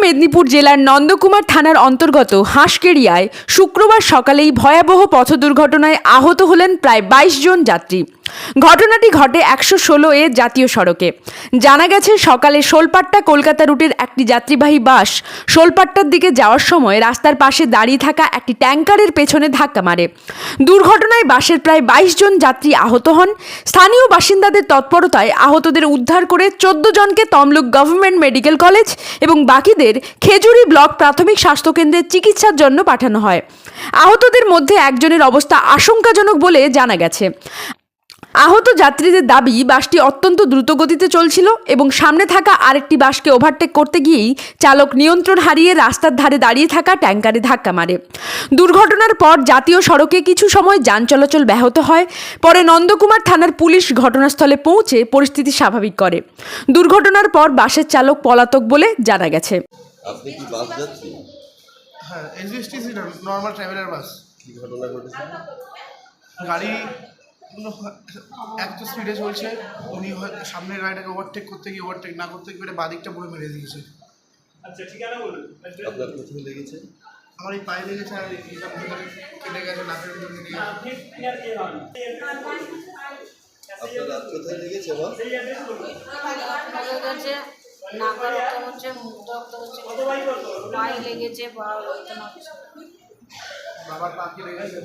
মেদিনীপুর জেলার নন্দকুমার থানার অন্তর্গত হাঁসকেড়িয়ায় শুক্রবার সকালেই ভয়াবহ পথ দুর্ঘটনায় আহত হলেন প্রায় 22 জন যাত্রী। ঘটনাটি ঘটে 116 জাতীয় সড়কে। জানা গেছে, সকালে শোলপাট্টা কলকাতা রুটের একটি যাত্রীবাহী বাস শোলপাট্টার দিকে যাওয়ার সময় রাস্তার পাশে দাঁড়িয়ে থাকা একটি ট্যাঙ্কারের পেছনে ধাক্কা মারে। দুর্ঘটনায় বাসের প্রায় 22 জন যাত্রী আহত হন। স্থানীয় বাসিন্দাদের তৎপরতায় আহতদের উদ্ধার করে 14 জনকে তমলুক গভর্নমেন্ট মেডিকেল কলেজ এবং বাকিদের খেজুরি ব্লক প্রাথমিক স্বাস্থ্যকেন্দ্রে চিকিৎসার জন্য পাঠানো হয়। আহতদের মধ্যে একজনের অবস্থা আশঙ্কাজনক বলে জানা গেছে। আহত যাত্রীদের দাবি, বাসটি অত্যন্ত দ্রুতগতিতে চলছিল এবং সামনে থাকা আরেকটি বাসকে ওভারটেক করতে গিয়েই চালক নিয়ন্ত্রণ হারিয়ে রাস্তার ধারে দাঁড়িয়ে থাকা ট্যাঙ্কারে ধাক্কা মারে। দুর্ঘটনার পর জাতীয় সড়কে কিছু সময় যান চলাচল ব্যাহত হয়। পরে নন্দকুমার থানার পুলিশ ঘটনাস্থলে পৌঁছে পরিস্থিতি স্বাভাবিক করে। দুর্ঘটনার পর বাসের চালক পলাতক বলে জানা গেছে। আপনি কি বাস যাচ্ছেন? হ্যাঁ, এসবিএসটিসি নর্মাল ট্রাভেলার বাস। কি ঘটনা ঘটেছে? গাড়ি এত স্পিডে চলছে, উনি সামনের গাড়িটাকে ওভারটেক করতে গিয়ে ওভারটেক না করতে গিয়ে বাদিকটা পুরো মেরে দিয়েছে। আচ্ছা, ঠিকানা বলুন। আপনার কোথায় লেগেছে? আমার এই পায়ে লেগেছে আর এইটা কেটে গেছে, নাকের ভিতরে কেটে গেছে। আপনার রাত কোথায় লেগেছে বা? নাকের রক্ত হচ্ছে, মুখ রক্ত হচ্ছে, পায়ে লেগেছে, বাবার পাখি লেগেছে।